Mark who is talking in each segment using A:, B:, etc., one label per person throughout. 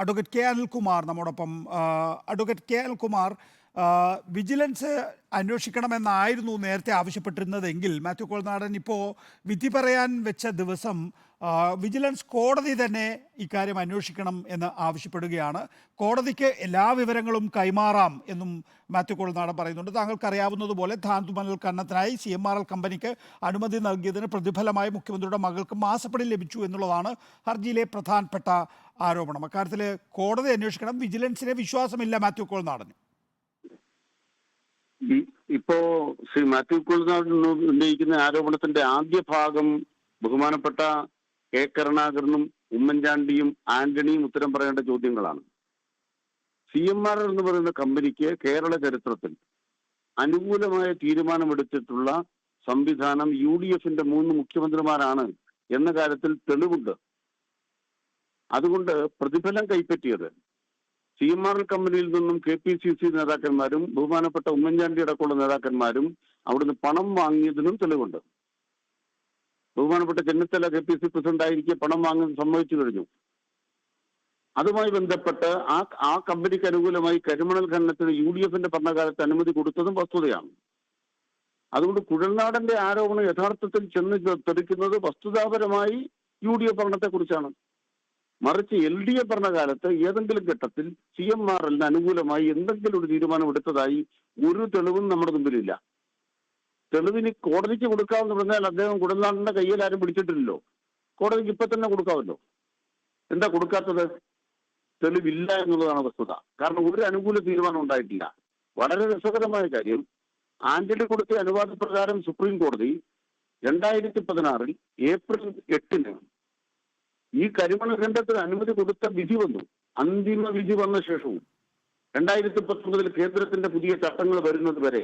A: Advocate K Anilkumar നമ്മോടൊപ്പം. Advocate K Anilkumar, vigilance അന്വേഷിക്കണമെന്നായിരുന്നു നേരത്തെ ആവശ്യപ്പെട്ടിരുന്നതെങ്കിൽ മാത്യു കുഴൽനാടൻ ഇപ്പോൾ വിധി പറയാൻ വെച്ച ദിവസം വിജിലൻസ് കോടതി തന്നെ ഇക്കാര്യം അന്വേഷിക്കണം എന്ന് ആവശ്യപ്പെടുകയാണ്. കോടതിക്ക് എല്ലാ വിവരങ്ങളും കൈമാറാം എന്നും മാത്യു കുഴൽനാടൻ പറയുന്നുണ്ട്. താങ്കൾക്കറിയാവുന്നതുപോലെ ധാന്തുമണൽ ഖനനത്തിനായി CMRL കമ്പനിക്ക് അനുമതി നൽകിയതിന് പ്രതിഫലമായി മുഖ്യമന്ത്രിയുടെ മകൾക്ക് മാസപ്പടി ലഭിച്ചു എന്നുള്ളതാണ് ഹർജിയിലെ പ്രധാനപ്പെട്ട ആരോപണം. അക്കാര്യത്തിൽ കോടതി അന്വേഷിക്കണം, വിജിലൻസിനെ വിശ്വാസമില്ല മാത്യു കുഴൽനാടൻ.
B: ഇപ്പോ ശ്രീ മാത്യു കുഴൽനാടൻ ഉന്നയിക്കുന്ന ആരോപണത്തിന്റെ ആദ്യ ഭാഗം ബഹുമാനപ്പെട്ട കെ കരുണാകരനും ഉമ്മൻചാണ്ടിയും ആന്റണിയും ഉത്തരം പറയേണ്ട ചോദ്യങ്ങളാണ്. CMRL എന്ന് പറയുന്ന കമ്പനിക്ക് കേരള ചരിത്രത്തിൽ അനുകൂലമായ തീരുമാനമെടുത്തിട്ടുള്ള സംവിധാനം UDFന്റെ 3 മുഖ്യമന്ത്രിമാരാണ് എന്ന കാര്യത്തിൽ തെളിവുണ്ട്. അതുകൊണ്ട് പ്രതിഫലം കൈപ്പറ്റിയത് CMRL കമ്പനിയിൽ നിന്നും KPCC നേതാക്കന്മാരും ബഹുമാനപ്പെട്ട ഉമ്മൻചാണ്ടി അടക്കമുള്ള നേതാക്കന്മാരും അവിടുന്ന് പണം വാങ്ങിയതിനും തെളിവുണ്ട്. ബഹുമാനപ്പെട്ട ചെന്നിത്തല KPCC പ്രസിഡന്റ് ആയിരിക്കെ പണം വാങ്ങാൻ സമ്മതിച്ചു കഴിഞ്ഞു. അതുമായി ബന്ധപ്പെട്ട് ആ കമ്പനിക്ക് അനുകൂലമായി കരിമണൽ ഖനനത്തിന് UDFന്റെ ഭരണകാലത്ത് അനുമതി കൊടുത്തതും വസ്തുതയാണ്. അതുകൊണ്ട് കുഴൽനാടന്റെ ആരോപണം യഥാർത്ഥത്തിൽ ചെന്ന് തെറിക്കുന്നത് വസ്തുതാപരമായി UDF ഭരണത്തെക്കുറിച്ചാണ്. മറിച്ച് LDF ഭരണകാലത്ത് ഏതെങ്കിലും ഘട്ടത്തിൽ CMRLന് അനുകൂലമായി എന്തെങ്കിലും ഒരു തീരുമാനം എടുത്തതായി ഒരു തെളിവും നമ്മുടെ മുമ്പിലില്ല. തെളിവിന് കോടതിക്ക് കൊടുക്കാമെന്ന് പറഞ്ഞാൽ അദ്ദേഹം കുഴൽനാടന്റെ കയ്യിൽ ആരും പിടിച്ചിട്ടില്ലല്ലോ. കോടതിക്ക് ഇപ്പൊ തന്നെ കൊടുക്കാമല്ലോ. എന്താ കൊടുക്കാത്തത്? തെളിവില്ല എന്നുള്ളതാണ് വസ്തുത. കാരണം ഒരു അനുകൂല തീരുമാനം ഉണ്ടായിട്ടില്ല. വളരെ രസകരമായ കാര്യം, ആന്റണി കൊടുത്ത അനുവാദപ്രകാരം സുപ്രീം കോടതി 2016 ഏപ്രിൽ 8 ഈ കരിമണൽ ഖനനത്തിന് അനുമതി കൊടുത്ത വിധി വന്നു. അന്തിമ വിധി വന്ന ശേഷവും 2019 കേന്ദ്രത്തിന്റെ പുതിയ ചട്ടങ്ങൾ വരുന്നത് വരെ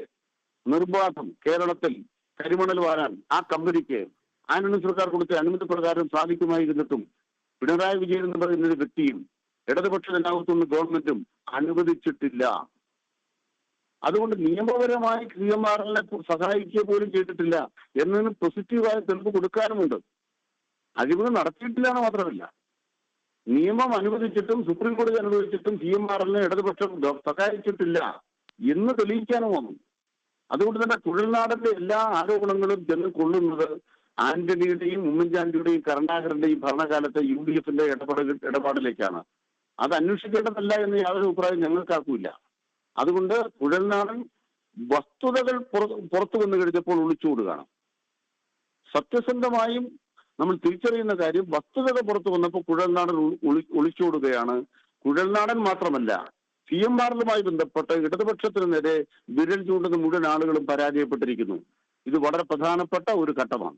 B: നിർബാധം കേരളത്തിൽ കരിമണൽ വാരാൻ ആ കമ്പനിക്ക് ആന്റണി സർക്കാർ കൊടുത്ത അനുമതി പ്രകാരം സാധിക്കുമായിരുന്നിട്ടും പിണറായി വിജയൻ എന്ന് പറയുന്ന ഒരു വ്യക്തിയും ഇടതുപക്ഷ ജനാധിപത്യ ഗവൺമെന്റും അനുവദിച്ചിട്ടില്ല. അതുകൊണ്ട് നിയമപരമായി CMRLനെ സഹായിക്കുക പോലും ചെയ്തിട്ടില്ല എന്നതിന് പോസിറ്റീവായ തെളിവ് കൊടുക്കാനുമുണ്ട്. അഴിമതി നടത്തിയിട്ടില്ല മാത്രമല്ല, നിയമം അനുവദിച്ചിട്ടും സുപ്രീം കോടതി അനുവദിച്ചിട്ടും CMRLനെ ഇടതുപക്ഷം സഹായിച്ചിട്ടില്ല എന്ന് തെളിയിക്കാനും വന്നു. അതുകൊണ്ട് തന്നെ കുഴൽനാടന്റെ എല്ലാ ആരോപണങ്ങളും ചെന്ന് കൊള്ളുന്നത് ആന്റണിയുടെയും ഉമ്മൻചാണ്ടിയുടെയും കരുണാകരന്റെയും ഭരണകാലത്തെ UDFന്റെ ഇടപാടിലേക്കാണ്. അത് അന്വേഷിക്കേണ്ടതല്ല എന്ന് യാതൊരു അഭിപ്രായം ഞങ്ങൾക്കാർക്കുമില്ല. അതുകൊണ്ട് കുഴൽനാടൻ വസ്തുതകൾ പുറത്തു വന്നു കഴിഞ്ഞപ്പോൾ ഒളിച്ചുകൂടുകയാണ്. സത്യസന്ധമായും നമ്മൾ തിരിച്ചറിയുന്ന കാര്യം, വസ്തുതകൾ പുറത്തു വന്നപ്പോൾ കുഴൽനാടൻ ഒളിച്ചോടുകയാണ്. കുഴൽനാടൻ മാത്രമല്ല, CMRLുമായി ബന്ധപ്പെട്ട് ഇടതുപക്ഷത്തിന് നേരെ വിരൽ ചൂണ്ടുന്ന മുഴുവൻ ആളുകളും പരാജയപ്പെട്ടിരിക്കുന്നു. ഇത് വളരെ പ്രധാനപ്പെട്ട ഒരു ഘട്ടമാണ്.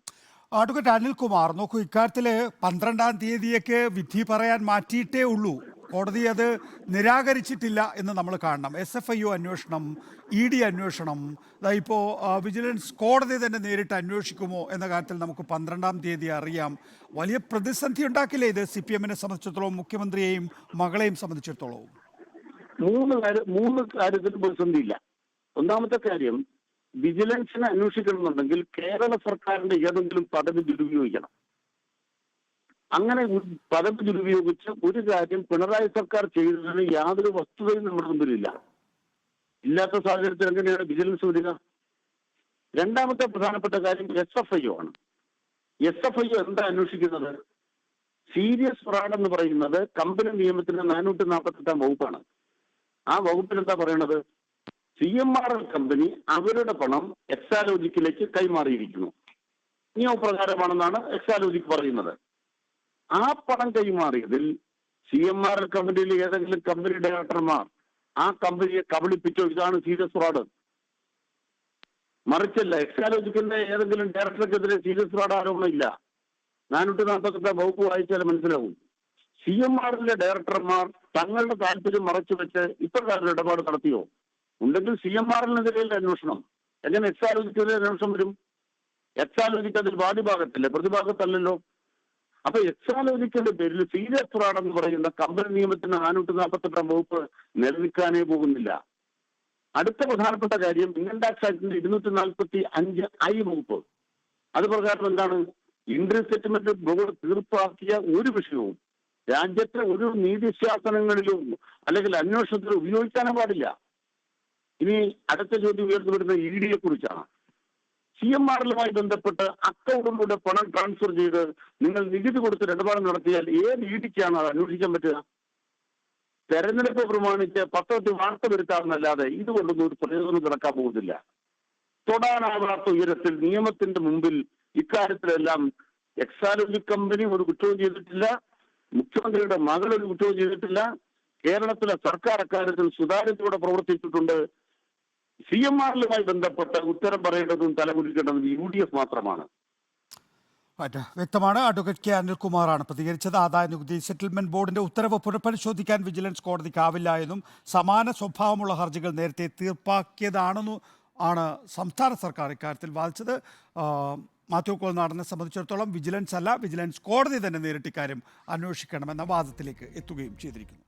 A: അഡ്വക്കേറ്റ് അനിൽകുമാർ, നോക്കൂ, ഇക്കാര്യത്തിൽ 12-ാം തീയതിയൊക്കെ വിധി പറയാൻ മാറ്റിയിട്ടേ ഉള്ളൂ. കോടതി അത് നിരാകരിച്ചിട്ടില്ല എന്ന് നമ്മൾ കാണണം. SFIO അന്വേഷണം, ED അന്വേഷണം, ഇപ്പോൾ വിജിലൻസ് കോടതി തന്നെ നേരിട്ട് അന്വേഷിക്കുമോ എന്ന കാര്യത്തിൽ നമുക്ക് 12-ാം തീയതി അറിയാം. വലിയ പ്രതിസന്ധി ഉണ്ടാക്കില്ലേ ഇത് CPMനെ സംബന്ധിച്ചിടത്തോളം, മുഖ്യമന്ത്രിയെയും മകളെയും സംബന്ധിച്ചിടത്തോളവും?
B: മൂന്ന് കാര്യത്തിൽ പ്രതിസന്ധിയില്ല. ഒന്നാമത്തെ കാര്യം, വിജിലൻസിനെ അന്വേഷിക്കണമെന്നുണ്ടെങ്കിൽ കേരള സർക്കാരിന്റെ ഏതെങ്കിലും പദവി ദുരുപയോഗിക്കണം. അങ്ങനെ പദവി ദുരുപയോഗിച്ച് ഒരു കാര്യം പിണറായി സർക്കാർ ചെയ്തതിന് യാതൊരു വസ്തുതയും നമ്മുടെ മുമ്പിലില്ല. ഇല്ലാത്ത സാഹചര്യത്തിൽ എങ്ങനെയാണ് വിജിലൻസ് വരിക? രണ്ടാമത്തെ പ്രധാനപ്പെട്ട കാര്യം SFIO ആണ്. SFIO എന്താ അന്വേഷിക്കുന്നത്? സീരിയസ് ഫ്രോഡ് എന്ന് പറയുന്നത് കമ്പനി നിയമത്തിന്റെ 448-ാം വകുപ്പാണ്. ആ വകുപ്പിൽ എന്താ പറയണത്? CMRL കമ്പനി അവരുടെ പണം എക്സാലോജിക്കിലേക്ക് കൈമാറിയിരിക്കുന്നു. നിയമപ്രകാരമാണെന്നാണ് എക്സാലോജിക് പറയുന്നത്. ആ പണം കൈമാറിയതിൽ CMRL കമ്പനിയിലെ ഏതെങ്കിലും കമ്പനി ഡയറക്ടർമാർ ആ കമ്പനിയെ കബളിപ്പിച്ചോ? ഇതാണ് സീരിയസ് ഫ്രോഡ്. മറിച്ചല്ല, എക്സാലോജിക്കിന്റെ ഏതെങ്കിലും ഡയറക്ടർക്കെതിരെ സീരിയസ് ഫ്രോഡ് ആരോപണം ഇല്ല. 448-ാം വകുപ്പ് വായിച്ചാൽ മനസ്സിലാവും. CMRLിലെ ഡയറക്ടർമാർ തങ്ങളുടെ താല്പര്യം മറച്ചുവെച്ച് ഇപ്രകാരം ഇടപാട് നടത്തിയോ? ഉണ്ടെങ്കിൽ CMRLിനെതിരെയുള്ള അന്വേഷണം. എങ്ങനെ എക്സാലോജിക്കെതിരെ അന്വേഷണം വരും? എക്സാലോജിക്ക് അതിൽ വാദിഭാഗത്തില്ലേ, പ്രതിഭാഗത്തല്ലല്ലോ. അപ്പൊ എക്സാലോജിക്കിന്റെ പേരിൽ സീരിയസ് ഫ്രോഡ് എന്ന് പറയുന്ന കമ്പനി നിയമത്തിന്റെ 448-ാം വകുപ്പ് നിലനിൽക്കാനേ പോകുന്നില്ല. അടുത്ത പ്രധാനപ്പെട്ട കാര്യം, ഇൻകം ടാക്സ് ആക്ടിന്റെ 245I വകുപ്പ്. അത് പ്രകാരം എന്താണ്? ഇന്റർ സെറ്റിൽമെന്റ് ബോർഡ് തീർപ്പാക്കിയ ഒരു വിഷയവും രാജ്യത്തെ ഒരു നീതിശാസനങ്ങളിലും അല്ലെങ്കിൽ അന്വേഷണത്തിലും ഉപയോഗിക്കാനേ പാടില്ല. ഇനി അടുത്ത ചോദ്യം ഉയർന്നു വരുന്ന ED കുറിച്ചാണ്. CMRലുമായി ബന്ധപ്പെട്ട് അക്കൗണ്ടിലൂടെ പണം ട്രാൻസ്ഫർ ചെയ്ത് നിങ്ങൾ നികുതി കൊടുത്ത് ഇടപാട് നടത്തിയാൽ ഏത് EDക്കാണ് അത് അന്വേഷിക്കാൻ പറ്റുക? തെരഞ്ഞെടുപ്പ് പ്രമാണിച്ച് പത്രത്തിൽ വാർത്ത വരുത്താമെന്നല്ലാതെ ഇതുകൊണ്ടൊന്നും ഒരു പ്രയോജനം കിടക്കാൻ പോകുന്നില്ല. തൊടാനാവാത്ത ഉയരത്തിൽ നിയമത്തിന്റെ മുമ്പിൽ ഇക്കാര്യത്തിലെല്ലാം എക്സാലോജി കമ്പനി ഒരു കുറ്റവും ചെയ്തിട്ടില്ല, മുഖ്യമന്ത്രിയുടെ മകൾ ഒരു കുറ്റവും ചെയ്തിട്ടില്ല. കേരളത്തിലെ സർക്കാർ അക്കാര്യത്തിൽ സുതാര്യതയോടെ പ്രവർത്തിച്ചിട്ടുണ്ട്. CMRലുമായി ബന്ധപ്പെട്ട് ഉത്തരം പറയേണ്ടതും തലകുലിക്കേണ്ടതും UDF മാത്രമാണ്.
A: വ്യക്തമാണ്. അഡ്വക്കേറ്റ് കെ അനിൽകുമാറാണ് പ്രതികരിച്ചത്. ആദായ നികുതി സെറ്റിൽമെന്റ് ബോർഡിന്റെ ഉത്തരവ് പുനഃപരിശോധിക്കാൻ വിജിലൻസ് കോടതിക്കാവില്ല എന്നും സമാന സ്വഭാവമുള്ള ഹർജികൾ നേരത്തെ തീർപ്പാക്കിയതാണെന്നും ആണ് സംസ്ഥാന സർക്കാർ ഇക്കാര്യത്തിൽ വാദിച്ചത്. മാത്യു കോൾനാടനെ സംബന്ധിച്ചിടത്തോളം വിജിലൻസ് അല്ല, വിജിലൻസ് കോടതി തന്നെ നേരിട്ട് ഇക്കാര്യം അന്വേഷിക്കണമെന്ന വാദത്തിലേക്ക് എത്തുകയും ചെയ്തിരിക്കുന്നു.